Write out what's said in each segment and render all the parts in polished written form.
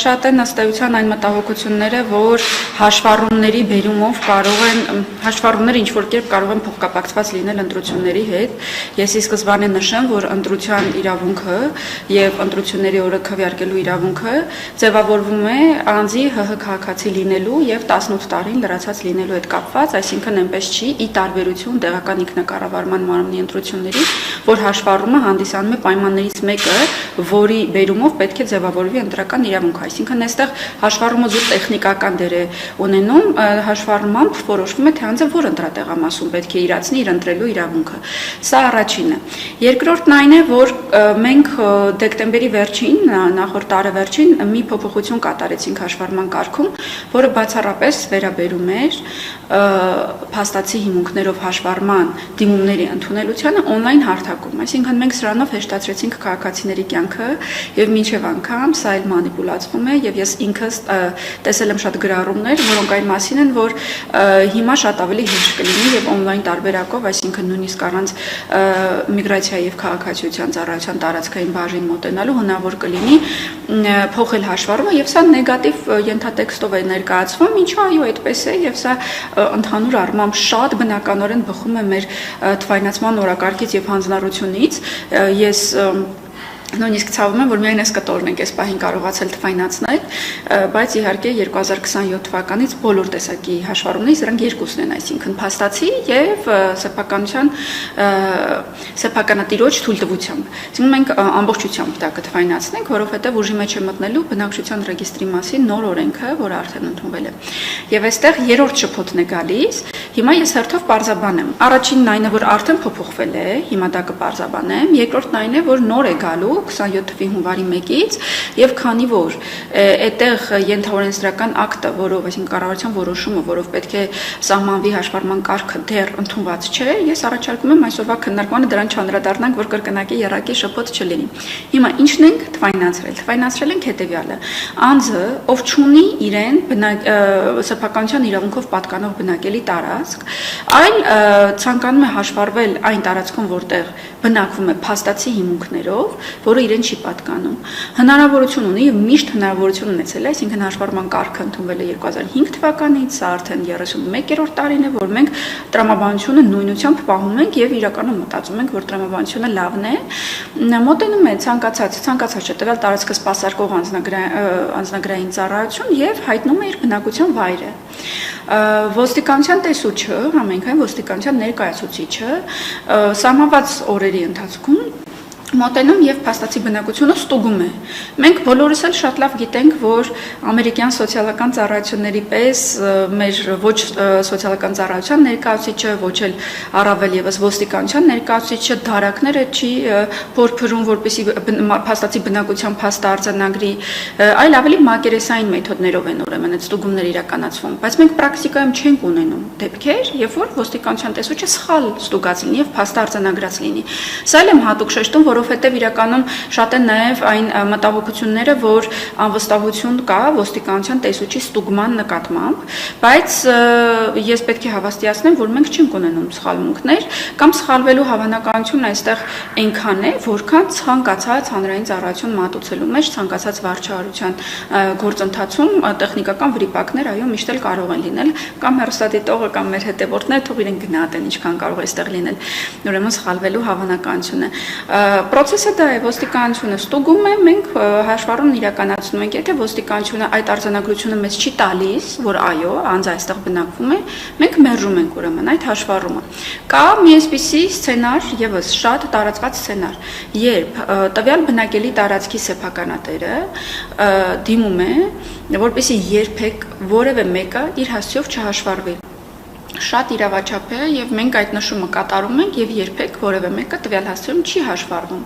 շատ են ըստ էության այն մտահոգությունները, որ հաշվառումների բերումով հաշվառումները ինչ-որ կերպ կարող են փոխկապակցված լինել ընտրությունների հետ։ Ես ի սկզբանե նշեմ, որ ընտրության իրավունքը եւ ընտրությունների օրը քվեարկելու իրավունքը ձևավորվում է անձի ՀՀ քաղաքացի լինելու եւ 18 տարին լրացած լինելու հետ կապված, այսինքն այնպես չի՝ ի տարբերություն տեղական ինքնակառավարման մարմնի ընտրությունների, որ հաշվառումը հանդիսանում է պայմաններից մեկը, որի բերումով պետք է ձևավորվի ընտրական իրավունքը, այսինքն այստեղ հաշվառումը զուտ տեխնիկական դեր է ունենում, հաշվառմամբ որոշվում է, թե անձը որ ընտրատեղամասում պետք է իրացնի իր ընտրելու իրավունքը։ Սա առաջինը։ Երկրորդն այն է, որ մենք դեկտեմբերի վերջին, նախորդ տարեվերջին մի փոփոխություն կատարեցինք հաշվառման կարգում, որը բացառապես վերաբերում էր փաստացի հիմունքներով հաշվառման դիմումների ընդունելությանը օնլայն հարթակում, այսինքն մենք սրանով հեշտացրեցինք քաղաքացիների կյանքը եւ մինչեւ անգամ սա էլ մանիպուլացվում է եւ ես ինքս տեսել եմ շատ գրառումներ, որոնք այն մասին են, որ հիմա շատ ավելի հեշտ կլինի եւ օնլայն տարբերակով, այսինքն նույնիսկ առանց միգրացիայի եւ քաղաքացիության ծառայության տարածքային բաժին մոտենալու հնարավոր կլինի փոխել հաշվառումը եւ սա նեգատիվ ենթատեքստով է ներկայացվում, ինչու այո այդպես է եւ սա ընդհանուր առմամբ շատ բնականորեն բխում է մեր թվայնացման օրակարգից եւ հանձնառությունից։ Ես նույնիսկ ցավում եմ, որ միայն այս կտորն ենք այս պահին կարողացել թվայնացնել, բայց իհարկե 2027 թվականից բոլոր տեսակի հաշվառումներից դրանք երկուսն են, այսինքն փաստացի եւ սեփականատիրոջ թույլտվությամբ։ Այսինքն մենք ամբողջությամբ դա կթվայնացնենք, որովհետեւ ուժի մեջ է մտնելու բնակչության ռեգիստրի մասին նոր օրենքը, որը արդեն ընդունվել է։ Եւ այստեղ երրորդ շփոթն է գալիս։ Հիմա ես հերթով պարզաբանեմ։ Առաջինն այն է, որ արդեն փոփոխվել է, հիմա դա կպարզաբանեմ։ Երկրորդն այն է, որ նոր է գալու 27 թվականի հունվարի 1-ից եւ քանի որ այդտեղ ենթաօրենսդրական ակտը, որով, այսինքն կառավարության որոշումը, որով պետք է սահմանվի հաշվառման կարգը դեռ ընդունված չէ, ես առաջարկում եմ այսօրվա քննարկմանը դրան չանդրադառնանք, որ կրկնակի երակի շփոթ չլինի։ Հիմա ինչն ենք թվայնացրել։ Թվայնացրել ենք հետեւյալը. անձը, ով չունի իրեն սեփականության իրավունքով պատկանող բնակելի տարածք, այլ ցանկանում է հաշվառվել այն տարածքում, որտեղ բնակվում է փաստացի հիմունքներով, որը իրեն չի պատկանում։ Հնարավորություն ունի եւ միշտ հնարավորություն ունեցել է, այսինքն հաշվառման կարգը ընդունվել է 2005 թվականից, սա արդեն 31-րդ տարին է, որ մենք տրամաբանությունը նույնությամբ պահում ենք եւ իրականում մտածում ենք, որ տրամաբանությունը լավն է, մոտենում է ցանկացած տվյալ տարածքը սպասարկող անձնագրային ծառայություն եւ հայտնում է իր բնակության վայրը։ Ոստիկանության տեսուչը, համենքային ոստիկանության ներկայացուցիչը սահմանված օրերի ընթացքում մոտենում եւ փաստացի բնակությունը ստուգում է։ Մենք բոլորս էլ շատ լավ գիտենք, որ ամերիկյան սոցիալական ծառայությունների պես մեր ոչ սոցիալական ծառայության ներկայացուցիչը, ոչ էլ առավել եւս ոստիկանության ներկայացուցիչը դարակները չի փորփրում, որպեսզի փաստացի բնակության փաստը արձանագրի, այլ ավելի մակերեսային մեթոդներով են ուրեմն այդ ստուգումները իրականացվում։ Բայց մենք պրակտիկայում չենք ունենում դեպքեր, երբ որ ոստիկանության տեսուչը սխալ ստուգած լինի եւ փաստը արձանագրած լինի։ Սա էլ եմ հատուկ շեշտում, որովհետև իրականում շատ են նաև այն մտահոգությունները, որ անվստահություն կա ոստիկանության տեսուչի ստուգման նկատմամբ, բայց ես պետք է հավաստիացնեմ, որ մենք չենք ունենում սխալմունքներ կամ սխալվելու հավանականությունն այստեղ այնքան է, որքան ցանկացած հանրային ծառայություն մատուցելու մեջ, ցանկացած վարչահարության գործընթացում տեխնիկական վրիպակներ այո միշտ էլ կարող են լինել, կամ հեռուստադիտողը կամ մեր հետևորդները թող իրեն գնահատեն ինչքան կարող է այստեղ լինել, ուրեմն սխալվելու հավանականությունը։ Պրոցեսը դա է, ոստիկանությունը ստուգում է, մենք հաշվառումն իրականացնում ենք, եթե ոստիկանությունը այդ արձանագրությունը մեզ չի տալիս, որ այո, անձը այստեղ բնակվում է, մենք մերժում ենք ուրեմն այդ հաշվառումը։ Կա մի այսպիսի սցենար, եւս շատ տարածված սցենար, երբ տվյալ բնակելի տարածքի սեփականատերը դիմում է, որպեսզի երբեք որևէ մեկը իր հասցեով չհաշվառվի։ Շատ իրավաչափ է եւ մենք այդ նշումը կատարում ենք եւ երբեք որևէ մեկը տվյալ հասցեում չի հաշվառվում։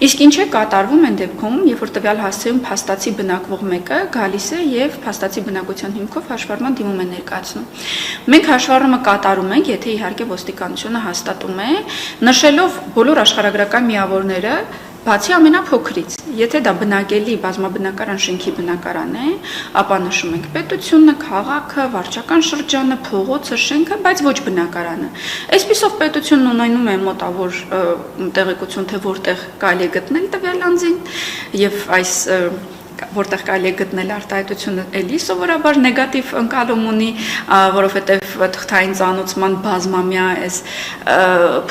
Իսկ ինչ է կատարվում այն դեպքում, երբ որ տվյալ հասցեում փաստացի բնակվող մեկը գալիս է եւ փաստացի բնակության հիմքով հաշվառման դիմում է ներկայացնում։ Մենք հաշվառումը կատարում ենք, եթե իհարկե ոստիկանությունը հաստատում է, նշելով բոլոր աշխարհագրական միավորները, բացի ամենափոքրից, եթե դա բնակելի բազմաբնակարան շենքի բնակարան է, ապա նշում ենք պետությունը, քաղաքը, վարչական շրջանը, փողոցը, շենքը, բայց ոչ բնակարանը։ Այսպիսով պետությունն ունենում է մոտավոր տեղեկություն, թե որտեղ կարելի է գտնել տվյալ անձին, եւ այս որտեղ կարելի է գտնել արտահայտությունը էլի սովորաբար նեգատիվ ընկալում ունի, որովհետև թղթային ծանոթման բազմամյա այս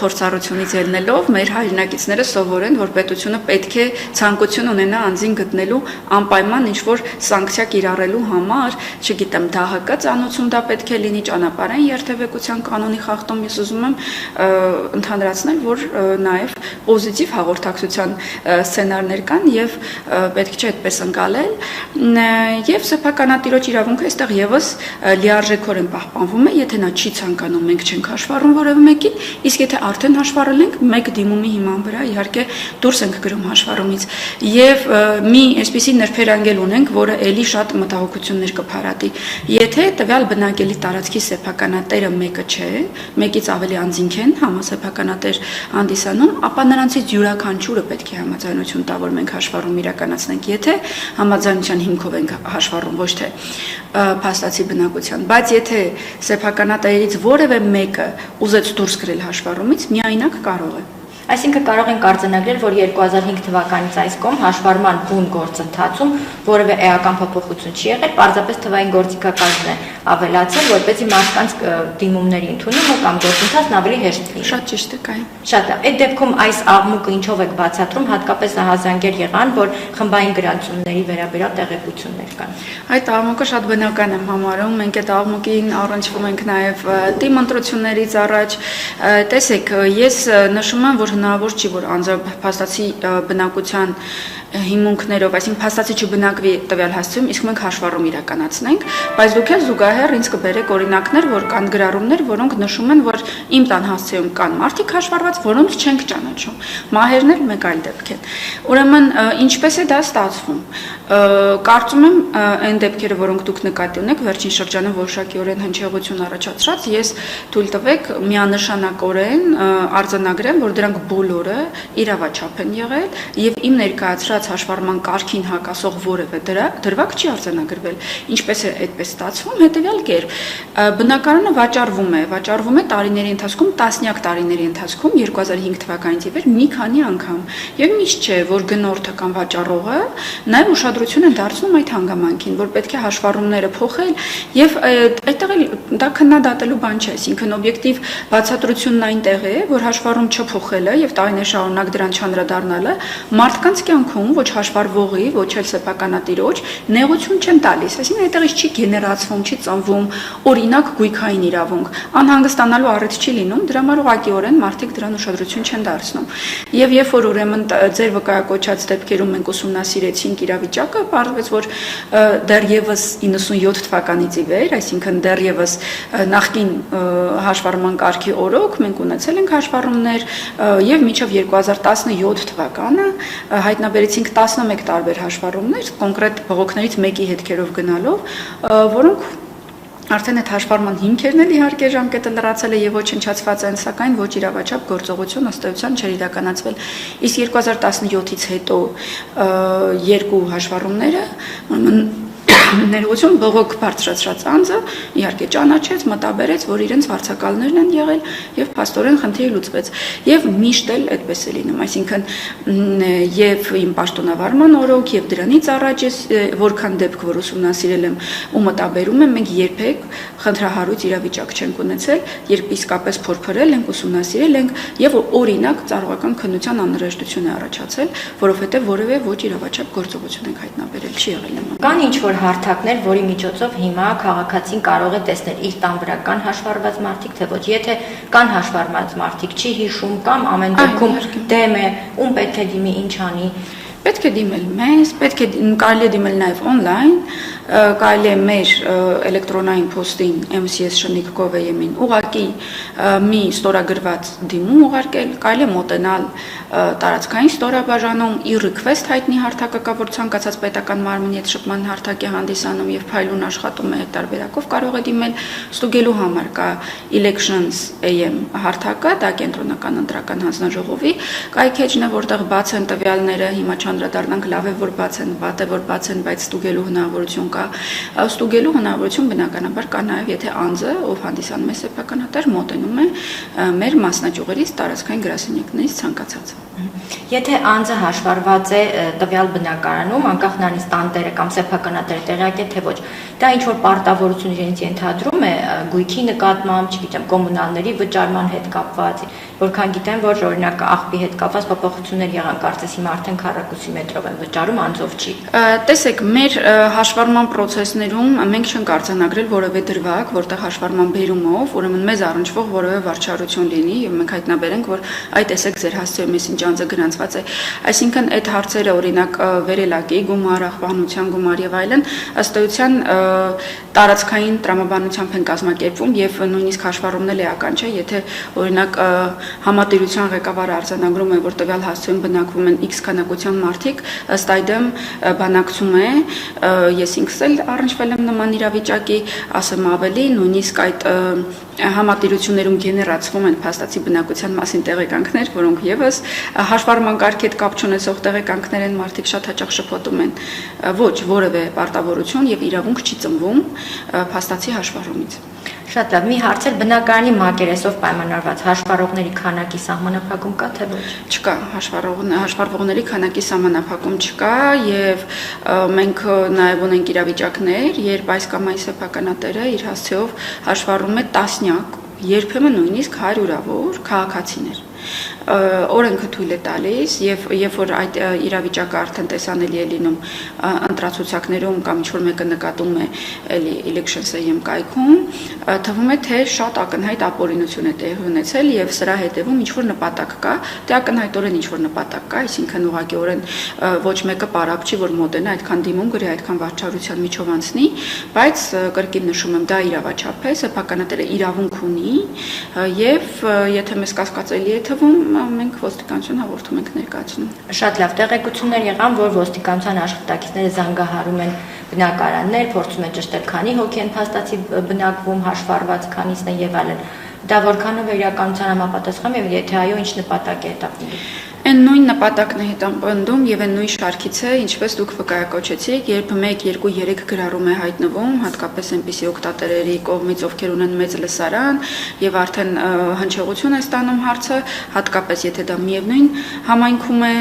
փորձառությունից ելնելով մեր հայրենակիցները սովորեն, որ պետությունը պետք է ցանկություն ունենա անձին գտնելու անպայման ինչ-որ սանկցիա կիրառելու համար, չգիտեմ, ԴՀԿ ծանոթում դա պետք է լինի, ճանապարհային երթևեկության կանոնի խախտում, ես ուզում եմ ընդհանրացնել, որ նաև պոզիտիվ հաղորդակցության սցենարներ կան եւ պետք չէ այդպես ընկալել եւ սեփականատիրոջ իրավունքը այստեղ եւս լիարժեքորեն պահպանվում է, եթե նա չի ցանկանում, մենք չենք հաշվառում որևէ մեկին, իսկ եթե արդեն հաշվառել ենք, մեկ դիմումի հիման վրա իհարկե դուրս ենք գրում հաշվառումից եւ մի այսպիսի նրբերանգել ունենք, որը ելի շատ մտահոգություններ կփարատի։ Եթե տվյալ բնակելի տարածքի սեփականատերը մեկը չէ, մեկից ավելի անձինք են համասեփականատեր հանդիսանում, ապա նրանցից յուրաքանչյուրը պետք է համաձայնություն տա, որ մենք հաշվառում իրականացնենք, եթե համաձայնության հիմքով ենք հաշվառում, ոչ թե փաստացի բնակության, բայց եթե սեփականատերից որևէ մեկը ուզեց դուրս գրել հաշվառումից, միայնակ կարող է։ Այսինքն կարող ենք արձանագրել, որ 2005 թվականից այս կողմ հաշվառման բուն գործընթացում որևէ էական փոփոխություն չի եղել, պարզապես թվային գործիքակազմն է ավելացել, որպեսզի մարդկանց դիմումների ընդունումը կամ գործընթացն ավելի հեշտ լինի։ Շատ ճիշտ է, կային։ Շատ է։ Այդ դեպքում այս աղմուկը ինչով եք բացատրում, հատկապես ահազանգեր եղան, որ խմբային գրանցումների վերաբերյալ տեղեկություններ կան։ Այդ աղմուկը շատ բնական եմ համարում, մենք այդ աղմուկին առնչվում ենք նաև թիմ ընտրություններից առաջ։ Տեսեք, ես նշում եմ, որ հնարավոր չի, որ անձը փաստացի բնակության հիմունքներով, այսինքն փաստացի չբնակվի տվյալ հասցեում, իսկ մենք հաշվառում իրականացնենք, բայց դուք էլ զուգահեռ ինձ կբերեք օրինակներ, որ կան գրառումներ, որոնք նշում են, որ իմ տան հասցեում կան մարդիկ հաշվառված, որոնց չենք ճանաչում։ Մահերն էլ մեկ այլ դեպք են։ Ուրեմն ինչպես է դա ստացվում։ Կարծում եմ այն դեպքերը, որոնք դուք նկատի ունեք, վերջին շրջանում որոշակիորեն հնչեղություն առաջացրած, ես թույլ տվեք միանշանակորեն արձանագրեմ, որ դրանք բոլորը իրավաչափ են եղել եւ իմ ներկայացրած հաշվառման կարգին հակասող որևէ դրվագ չի արձանագրվել։ Ինչպես է այդպես ստացվում, հետեւյալ կերպ բնակարանը վաճառվում է տարիների ընթացքում, տասնյակ տարիների ընթացքում 2005 թվականից ի վեր մի քանի անգամ եւ միշտ չէ, որ գնորդը կամ վաճառողը նաեւ ուշադրություն են դարձնում այդ հանգամանքին, որ պետք է հաշվառումները փոխել եւ այդտեղ էլ դա քննադատելու բան չէ, այսինքն օբյեկտիվ բացատրությունն այնտեղ է, որ հաշվառում չփոխելը եւ տարիներ շարունակ դրան չանդրադառնալը մարդկանց կյանքում ոչ հաշվառվողի, ոչ էլ սեփականատիրոջ նեղություն չեն տալիս, այսինքն այդտեղից չի գեներացվում, չի ծնվում օրինակ գույքային իրավունք, անհանգստանալու առիթ չի լինում, դրա համար ուղղակիորեն մարդիկ դրան ուշադրություն չեն դարձնում։ Եվ երբ որ ուրեմն ձեր վկայակոչած դեպքերում մենք ուսումնասիրեցինք իրավիճակը, պարզվեց, որ դեռևս 97 թվականից ի վեր, այսինքն դեռևս նախկին հաշվառման կարգի օրոք մենք ունեցել ենք հաշվառումներ եւ մինչեւ 2017 թվականը հայտնաբերեցինք 11 տարբեր հաշվառումներ, կոնկրետ բողոքներից մեկի հետքերով գնալով, որոնք արդեն այդ հաշվառման հիմքերն էլ իհարկե ժամկետը լրացել է եւ ոչնչացված են, սակայն ոչ իրավաչափ գործողություն ըստ էության չէր իրականացվել։ Իսկ 2017-ից հետո երկու հաշվառումները ներողություն բողոք բարձրացրած անձը իհարկե ճանաչեց, մտաբերեց, որ իրենց վարձակալներն են եղել եւ փաստորեն խնդիրը լուծվեց։ Եվ միշտ էլ այդպես է լինում, այսինքն եւ իմ պաշտոնավարման օրոք եւ դրանից առաջ ես որքան դեպք որ ուսումնասիրել եմ ու մտաբերում եմ, մենք երբեք խնդրահարույց իրավիճակ չենք ունեցել, երբ իսկապես փորփրել ենք, ուսումնասիրել ենք եւ օրինակ ծառայական քննության անհրաժեշտություն է առաջացել, որովհետեւ որևէ ոչ իրավաչափ գործողություն ենք հայտնաբերել, չի եղել նման։ Կան ինչ-որ հարթակներ, որի միջոցով հիմա քաղաքացին կարող է տեսնել իր տան վրա կան հաշվառված մարդիկ, թե ոչ, եթե կան հաշվառված մարդիկ, չի հիշում կամ ամեն դեպքում դեմ է, ում պետք է դիմի, ինչ անի։ Պետք է դիմել մեզ, պետք է կարելի է դիմել նաև on-line, կարելի է մեր էլեկտրոնային փոստին mcs@shnik.gov.am-ին ուղղակի մի ստորագրված դիմում ուղարկել, կարելի է մոտենալ տարածքային ստորաբաժանում, e-request հայտնի հարթակը կա, որ ցանկացած պետական մարմնի հետ շփման հարթակ է հանդիսանում եւ փայլուն աշխատում է այդ տարբերակով կարող է դիմել, ստուգելու համար կա elections.am հարթակը, դա կենտրոնական ընտրական հանձնաժողովի կայքեջն է, որտեղ բաց են տվյալները, հիմա չանդրադառնանք, լավ է որ բաց են, վատ է որ բաց են, բայց ստուգելու հնարավորություն կա։ Ստուգելու հնարավորություն բնականաբար կա նաև, եթե անձը, ով հանդիսանում է սեփականատար, մոտենում է մեր մասնաճյուղերից, տարածքային գրասենյակներից ցանկացած։ Եթե անձը հաշվառված է տվյալ բնակարանում, անկախ նրանից տանտերը կամ սեփականատերը տեղյակ է թե ոչ, դա ինչ որ պարտավորություն իրենց ենթադրում է գույքի նկատմամբ, չգիտեմ, կոմունալների վճարման հետ կապված, որքան գիտեմ, որ օրինակ աղբի հետ կապված փոփոխություններ եղան, կարծես հիմա արդեն քառակուսի մետրով են վճարում, անձով չի։ Տեսեք, մեր հաշվառման process-ներում մենք չենք արձանագրել որևէ դրվագ, որտեղ հաշվառման բերումով, ուրեմն մեզ առնչվող որևէ վարչարություն լինի, եւ մենք հայտնաբերենք, որ այ տեսեք ձեր հասցեում ինչ անձը գրանցված է։ Այսինքն այդ հարցերը օրինակ վերելակի, գումար, աղբանության գումար եւ այլն ըստ էության տարածքային տրամաբանությամբ են կազմակերպվում եւ նույնիսկ հաշվառումն էական չէ, եթե օրինակ համատիրության ղեկավարը արձանագրում է, որ տվյալ հասցեում բնակվում են X քանակության մարդիկ, ըստ այդմ բանակցում է, ես ինքս էլ առնչվել եմ նման իրավիճակի, ասեմ ավելի, նույնիսկ այդ համատիրություններում գեներացվում են փաստացի բնակության մասին տեղեկանքներ, որոնք եւս հաշվառման կարգի հետ կապ չունեցող տեղեկանքներ են, մարդիկ շատ հաճախ շփոթում են, ոչ որևէ պարտավորություն եւ իրավունք չի ծնվում փաստացի հաշվառումից։ Շատ լավ, մի հարց էլ բնակարանի մակերեսով պայմանավորված հաշվառողների քանակի սահմանափակում կա թե ոչ։ Չկա, հաշվառվողների քանակի սահմանափակում չկա եւ մենք նաեւ ունենք իրավիճակներ, երբ այս կամ այն սեփականատերը իր հասցեով հաշվառում է տասնյակ, երբեմն նույնիսկ հարյուրավոր քաղաքացիներ։ Օրենքը թույլ է տալիս եւ երբ որ այդ իրավիճակը արդեն տեսանելի է լինում ընտրացուցակներում կամ ինչ-որ մեկը նկատում է էլի elections-ը կայքում, թվում է թե շատ ակնհայտ ապօրինություն է տեղի ունեցել եւ սրա հետեւում ինչ-որ նպատակ կա, դե ակնհայտորեն ինչ-որ նպատակ կա, այսինքն ուղղակիորեն ոչ մեկը պարապ չի, որ մոտենա այդքան դիմում գրի, այդքան վարչարության միջով անցնի, բայց կրկին նշում եմ, դա իրավաչափ է, սեփականատերը իրավունք ունի եւ եթե մեզ կասկածելի է թվում, մենք ոստիկանություն հաղորդում ենք ներկայացնում։ Շատ լավ, տեղեկություններ եղան, որ ոստիկանության աշխատակիցները զանգահարում են բնակարաններ, փորձում են ճշտել քանի հոգի են փաստացի բնակվում, հաշվառված քանիսն են եւ այլն։ Դա որքանով է իրականության համապատասխան եւ եթե այո, ինչ նպատակ է հետապնդում։ Այն նույն նպատակն է հետապնդում եւ այն նույն շարքից է, ինչպես դուք վկայակոչեցիք, երբ 1, 2, 3 գրառում է հայտնվում, հատկապես այնպիսի օգտատերերի կողմից, ովքեր ունեն մեծ լսարան եւ արդեն հնչեղություն է ստանում հարցը, հատկապես եթե դա միևնույն համայնքում է,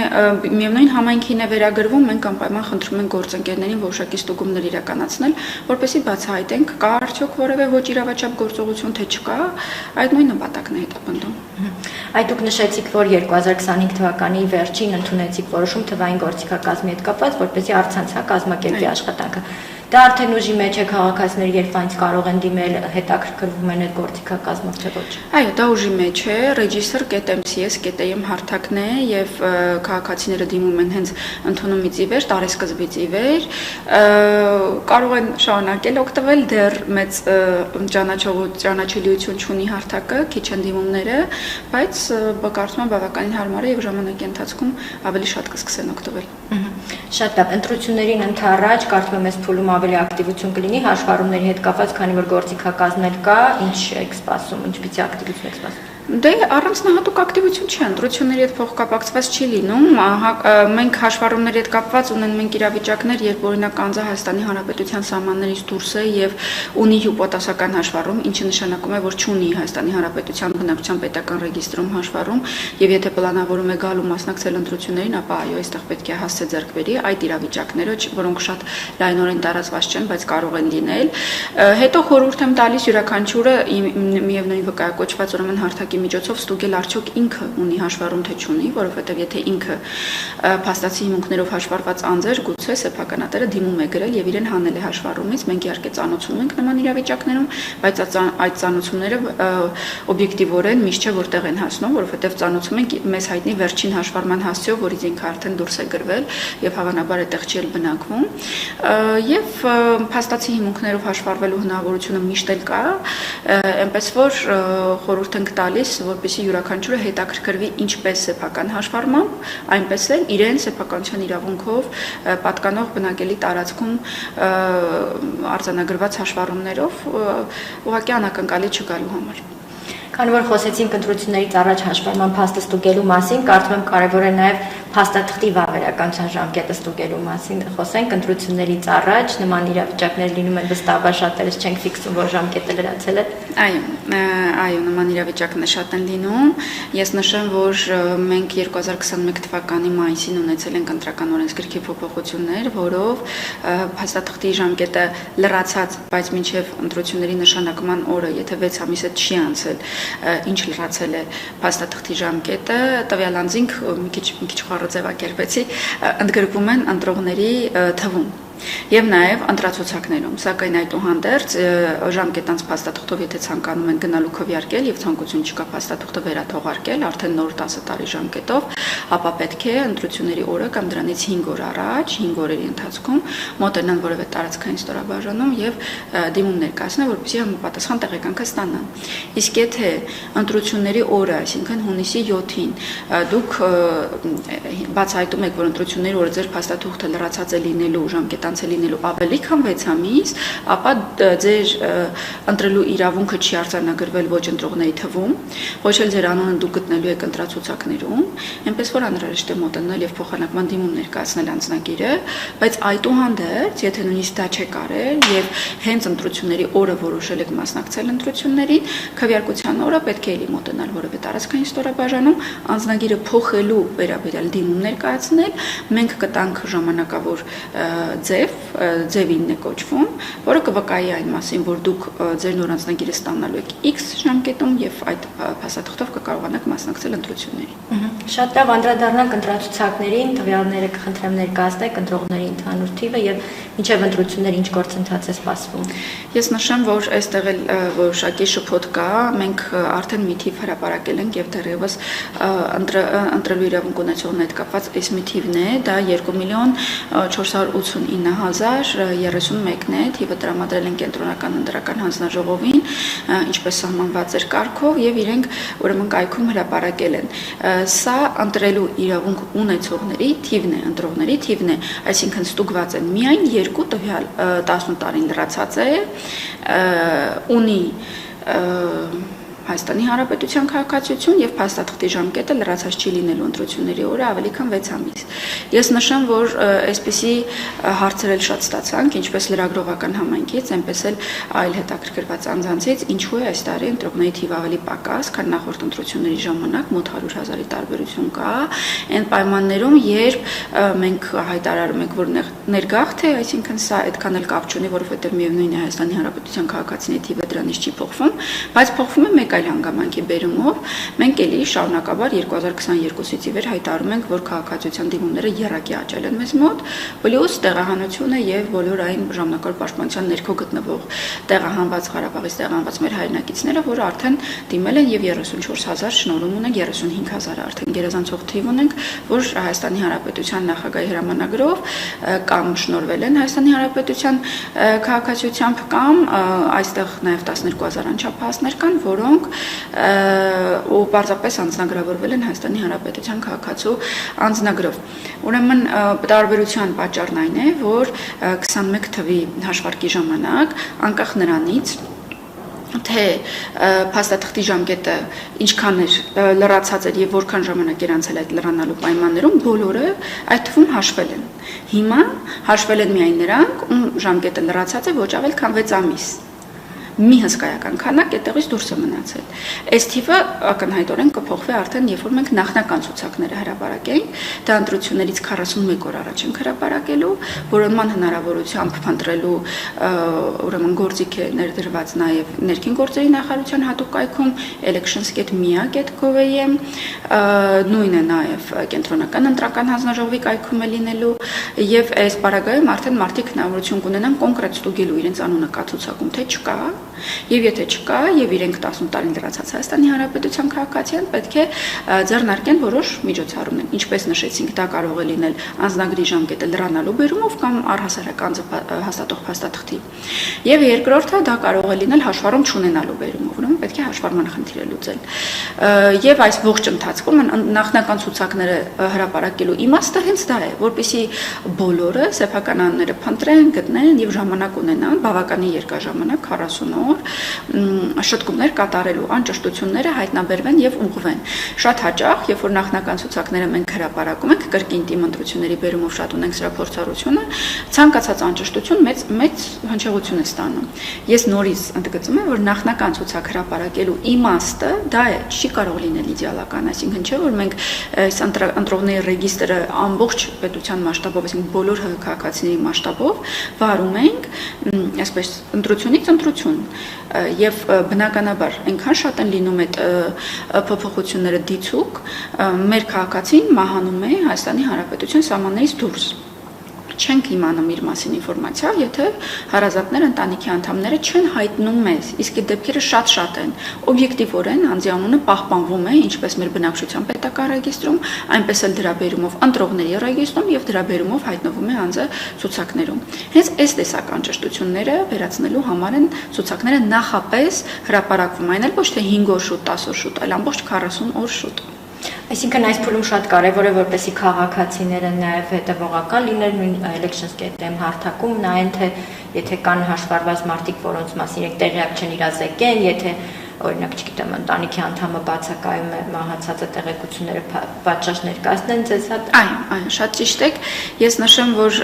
միևնույն համայնքին է վերագրվում, մենք անպայման խնդրում ենք գործընկերներին որոշակի ստուգումներ իրականացնել, որպեսզի բացահայտենք կա արդյոք որևէ ոչ իրավաչափ գործողություն թե չկա, այդ նույն նպատակն է հետապնդում։ Այդ դուք նշեցիք, որ 2025 թվականի վերջին ընդունեցիք որոշում թվային գործիքակազմի հետ կապված, որպեսզի առցանց կազմակերպի աշխատանքը։ Դա արդեն ուժի մեջ է քաղաքացիները, երբ այնց կարող են դիմել, հետաքրքրվում են այդ գործիքակազմով թե ոչ։ Այո, դա ուժի մեջ է, register.mcs.am հարթակն է եւ քաղաքացիները դիմում են հենց ընդունումից ի վեր, տարեսկզբից ի վեր, կարող են շարունակել օգտվել, դեռ մեծ ճանաչելիություն չունի հարթակը, քիչ են դիմումները, բայց կարծում եմ բավականին հարմար է եւ ժամանակի ընթացքում ավելի շատ կսկսեն օգտվել։ Շատ լավ, ընտրություններին ընդառաջ կարծում եմ այս փուլում ավելի ակտիվություն կլինի հաշվառումների հետ կապված, քանի որ գործիքակազմներ կա, ինչ եք սպասում, ինչպիսի ակտիվություն եք սպասում։ Դե առանձնահատուկ ակտիվություն չի, ընտրությունների հետ փոխկապակցված չի լինում, մենք հաշվառումների հետ կապված ունենք մենք իրավիճակներ, երբ օրինակ անձը Հայաստանի Հանրապետության սահմաններից դուրս է եւ ունի հյուպոտասական հաշվառում, ինչը նշանակում է, որ չունի Հայաստանի Հանրապետության բնակչության պետական ռեգիստրում հաշվառում եւ եթե պլանավորում է գալու մասնակցել ընտրություններին, ապա այո, այստեղ պետք է հասցե ձեռք բերի այդ իրավիճակները, որոնք շատ լայնորեն տարածված չեն, բայց կարող են լինել։ Հետո խորհուրդ եմ տալիս յուրաքանչյուրը միևնույն վկայակոչված ուրեմն հարթակի միջոցով ստուգել արդյոք ինքը ունի հաշվառում թե չունի, որովհետև եթե ինքը փաստացի հիմունքներով հաշվառված անձեր, գուցե սեփականատերը դիմում է գրել եւ իրեն հանել է հաշվառումից, մենք իհարկե ծանոթում ենք նման իրավիճակներում, բայց այդ ծանոթումները օբյեկտիվորեն միշտ չէ որտեղ են հասնում, որովհետև ծանոթում ենք մեզ հայտնի վերջին հաշվառման հասցեով, որից ինքը արդեն դուրս է գրվել եւ հավանաբար այդտեղ չի բնակվում, եւ փաստացի հիմունքներով հաշվառվելու հնարավորությունը միշտ էլ կա, այնպես որ խորհուրդ ենք տալիս, որպեսզի յուրաքանչյուրը հետաքրքրվի ինչպես սեփական հաշվառմամբ, այնպես էլ իրեն սեփականության իրավունքով պատկանող բնակելի տարածքում արձանագրված հաշվառումներով ուղղակի անակնկալի չգալու համար։ Քանի որ խոսեցինք ընտրություններից առաջ հաշվառման փաստը ստուգելու մասին, կարծում եմ կարևոր է նաև փաստաթղթի վավերականության ժամկետը ստուգելու մասին խոսենք ընտրություններից առաջ նման իրավիճակներ լինում են վստահաբար շատերս չենք ֆիքսում որ ժամկետը լրացել է այո նման իրավիճակներ շատ են լինում ես նշեմ որ մենք 2021 թվականի մայիսին ունեցել ենք ընտրական օրենսգրքի փոփոխություններ որով փաստաթղթի ժամկետը լրացած բայց մինչև ընտրությունների նշանակման օրը եթե 6 ամիսը չի անցել ինչ լրացել է փաստաթղթի ժամկետը տվյալ անձինք մի քիչ ձևակերպեցի ընդգրկվում են ընտրողների թվում Եվ նաև ընտրացուցակներում, սակայն այդուհանդերձ ժամկետանց փաստաթղթով եթե ցանկանում են գնալու քվեարկել եւ ցանկություն չկա փաստաթղթը վերաթողարկել արդեն նոր 10 տարի ժամկետով, ապա պետք է ընտրությունների օրը կամ դրանից 5 օր առաջ, 5 օրերի ընթացքում մոտենան որևէ տարածքային ստորաբաժանում եւ դիմում ներկայացնել, որպեսզի համապատասխան տեղեկանքը ստանան։ Իսկ եթե ընտրությունների օրը, այսինքն հունիսի 7-ին, դուք բացահայտում եք, որ ընտրությունների օրը ձեր փաստաթղթը լրացած է լինելու ժամկետանց լինելու ավելի քան 6 ամիս, ապա ձեր ընտրելու իրավունքը չի արձանագրվել ոչ ընտրողների թվում, ոչ էլ ձեր անունը դուք գտնելու եք ընտրացուցակներում, այնպես որ անհրաժեշտ է մոտենալ եւ փոխանակման դիմում ներկայացնել անձնագիրը, բայց այդուհանդերձ, եթե նույնիսկ դա չեք արել եւ հենց ընտրությունների օրը որոշել եք մասնակցել ընտրություններին, քվեարկության օրը պետք է էլի մոտենալ որևէ տարածքային ստորաբաժանում, անձնագիրը փոխելու վերաբերյալ դիմում ներկայացնել, մենք կտանք ժամանակավոր ձևին է կոչվում, որը կվկայի այն մասին, որ դուք ձեր նոր անձնագիրը ստանալու եք X ժամկետում եւ այդ փաստաթղթով կկարողանաք մասնակցել ընտրություններին։ Շատ լավ անդրադառնանք ընտրացուցակներին, տվյալները կխնդրեմ ներկայացնեք ընտրողների ընդհանուր թիվը եւ մինչեւ ընտրություններ ինչ գործընթաց է սպասվում։ Ես նշեմ, որ այստեղ էլ որոշակի շփոթ կա, մենք արդեն մի թիվ հրապարակել ենք եւ դեռևս ընտրելու իրավունք ունեցողների հետ կապված այս մի թիվն է, դա 2,489,031-ն է, թիվը տրամադրել են կենտրոնական ընտրական հանձնաժողովին, ինչպես սահմանված էր կարգով եւ իրենք ուրեմն կայքում հրապարակել են։ Սա ընտրելու իրավունք ունեցողների թիվն է, ընտրողների թիվն է, այսինքն ստուգված են միայն երկու տվյալ 10 տարին լրացած է, ունի Հայաստանի Հանրապետության քաղաքացիություն եւ փաստաթղթի ժամկետը լրացած չի լինելու ընտրությունների օրը ավելի քան 6 ամիս։ Ես նշեմ, որ այսպիսի հարցեր էլ շատ ստացանք, ինչպես լրագրողական համայնքից, այնպես էլ այլ հետաքրքրված անձանցից, ինչու է այս տարի ընտրողների թիվը ավելի պակաս, քան նախորդ ընտրությունների ժամանակ, մոտ 100,000-ի տարբերություն կա։ Այն պայմաններում, երբ մենք հայտարարում ենք, որ ներգաղթ է, այսինքն սա այդքան էլ կապ չունի, որովհետեւ միևնույն է Հայաստանի Հանրապետության քաղաքացիների թիվը դրանից չի փոխվում, բայց փոխվում է մեկ այլ հանգամանքի բերումով մենք էլի շարունակաբար 2022-ից ի վեր հայտարարում ենք, որ քաղաքացիության դիմումները եռակի աճել են մեզ մոտ, պլյուս տեղահանությունը եւ բոլոր այն ժամանակավոր պաշտպանության ներքո գտնվող տեղահանված Ղարաբաղից տեղահանված մեր հայրենակիցները, որ արդեն դիմել են եւ 34,000 շնորհում ունենք, 35,000 արդեն գերազանցող թիվ ունենք, որ Հայաստանի Հանրապետության նախագահի հրամանագրով կամ շնորհվել են Հայաստանի Հանրապետության քաղաքացիությամբ կամ այստեղ նաեւ 12,000 անչափահասներ կան, որոնք ու պարզապես անձնագրավորվել են Հայաստանի Հանրապետության քաղաքացու անձնագրով։ Ուրեմն տարբերության պատճառն այն է, որ 21 թվի հաշվարկի ժամանակ անկախ նրանից թե փաստաթղթի ժամկետը ինչքան էր լրացած էր եւ որքան ժամանակ էր անցել այդ լրանալու պայմաններում բոլորը այդ թվում հաշվել են։ Հիմա հաշվել են միայն նրանք, ում ժամկետը լրացած է ոչ ավել քան 6 ամիս։ Մի հսկայական քանակ այդտեղից դուրս է մնացել։ Այս թիվը ակնհայտորեն կփոխվի արդեն, երբ որ մենք նախնական ցուցակները հրապարակենք, դա ընտրություններից 41 օր առաջ ենք հրապարակելու, որոնման հնարավորությամբ փնտրելու ուրեմն գործիք է ներդրված նաև ներքին գործերի նախարարության հատուկ կայքում elections.mia.gov.am, նույնն է նաև կենտրոնական ընտրական հանձնաժողովի կայքում է լինելու, եւ այս պարագայում արդեն մարդիկ հնարավորություն կունենան կոնկրետ ստուգելու իրենց անունը կա ցուցակում, թե չկա։ Եվ եթե չկա եւ իրենք 10 տարին լրացած Հայաստանի Հանրապետության քաղաքացի են, պետք է ձեռնարկեն որոշ միջոցառումներ։ Ինչպես նշեցինք, դա կարող է լինել անձնագրի ժամկետը լրանալու բերումով կամ առհասարակ անձը հաստատող փաստաթղթի։ Եվ երկրորդը դա կարող է լինել հաշվառում չունենալու բերումով, ուրեմն պետք է հաշվառման խնդիրը լուծել։ Եվ այս ողջ ընթացքում նախնական ցուցակները հրապարակելու իմաստը հենց դա է, որպեսզի բոլորը սեփական անունները փնտրեն, գտնեն եւ ժամանակ ունենան, բավականին երկար ժամանակ 40 օր շտկումներ կատարելու, անճշտությունները հայտնաբերվեն եւ ուղղվեն։ Շատ հաճախ, երբ որ նախնական ցուցակները մենք հրապարակում ենք, կրկին թիմ ընտրությունների բերումով շատ ունենք սրա փորձառությունը, ցանկացած անճշտություն մեծ հնչեղություն է ստանում։ Ես նորից ընդգծում եմ, որ նախնական ցուցակ հրապարակելու իմաստը դա է, չի կարող լինել իդեալական, այսինքն չէ, որ մենք այս ընտրողների ռեգիստրը ամբողջ պետության մասշտաբով, այսինքն բոլոր քաղաքացիների մասշտաբով վարում ենք, այսպես ընտրությունից ընտրություն, եւ բնականաբար այնքան շատ են լինում այդ փոփոխությունները դիցուկ, մեր քաղաքացին մահանում է Հայաստանի Հանրապետության սահմաններից դուրս։ Չենք իմանում իր մասին ինֆորմացիա, եթե հարազատներ, ընտանիքի անդամները չեն հայտնում մեզ, իսկ այդ դեպքերը շատ են։ Օբյեկտիվորեն անձի անունը պահպանվում է, ինչպես մեր բնակչության պետական ռեգիստրում, այնպես էլ դրա բերումով ընտրողների ռեգիստրում եւ դրա բերումով հայտնվում է անձը ցուցակներում։ Հենց այս տեսակ անճշտությունները վերացնելու համար են ցուցակները նախապես հրապարակվում, այն էլ ոչ թե 5 օր շուտ, 10 օր շուտ, այլ ամբողջ 40 օր շուտ։ Այսինքն այս փուլում շատ կարևոր է, որպեսզի քաղաքացիները նաև հետևողական լինեն նույն elections.am հարթակում, նայեն թե եթե կան հաշվառված մարդիկ, որոնց մասին եք տեղյակ չեն իրազեկեն, եթե օրինակ, չգիտեմ, ընտանիքի անդամը բացակայում է մահացածը տեղեկությունները պատշաճ ներկայացնեն ձեզ հետ։ Այո, շատ ճիշտ եք։ Ես նշեմ, որ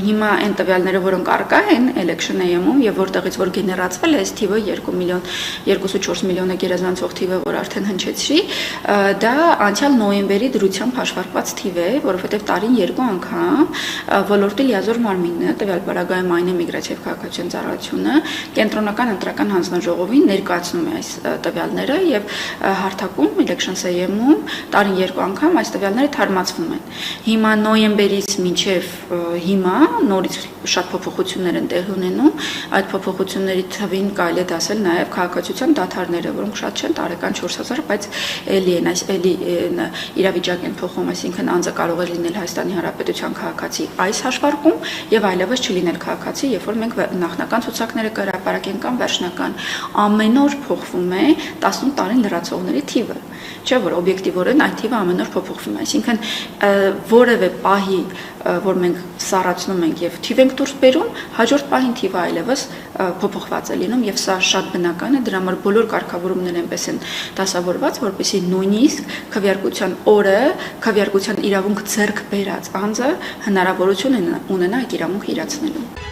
հիմա այն տվյալները, որոնք առկա են election.am-ում եւ որտեղից որ գեներացվել է այս թիվը 2 միլիոն 2.4 միլիոնը գերազանցող թիվը, որ արդեն հնչեցրի, դա անցյալ նոյեմբերի դրությամբ հաշվարկված թիվ է, որովհետեւ տարին 2 անգամ ոլորտի լիազոր մարմինը, տվյալ բaragայում այն է միգրացիա եւ քաղաքացիական ծառայությունը, կենտրոնական ընտրական հանձնաժողովին ներկայացնում է այս տվյալները եւ հարթակում elections.am-ում տարին 2 անգամ այս տվյալները թարմացվում են։ Հիմա նոյեմբերից մինչեւ հիմա նորից շատ փոփոխություններ են տեղի ունենում, այդ փոփոխությունների թվին կարելի է դասել նաեւ քաղաքացիական դաթարները, որոնք շատ չեն, տարեկան 4000, բայց էլի իրավիճակ են փոխում, այսինքն անձը կարող է լինել Հայաստանի Հանրապետության քաղաքացի այս հաշվարկում եւ այլևս չլինել քաղաքացի, երբ որ մենք նախնական ցուցակները կհրապարակենք կամ վերջնական, ամեն օր փոխվում է 18 տարին լրացողների թիվը, չէ՞ որ օբյեկտիվորեն այդ թիվը ամեն օր փոփոխվում է, այսինքն որևէ պահի, որ մենք սառացնում ենք եւ թիվ ենք դուրս բերում, հաջորդ պահին թիվը այլևս փոփոխված է լինում եւ սա շատ բնական է, դրա համար բոլոր կարգավորումներն այնպես են դասավորված, որպեսզի նույնիսկ քվեարկության օրը քվեարկության իրավունք ձեռք բերած անձը հնարավորություն ունենա այդ իրավունքը իրացնելու։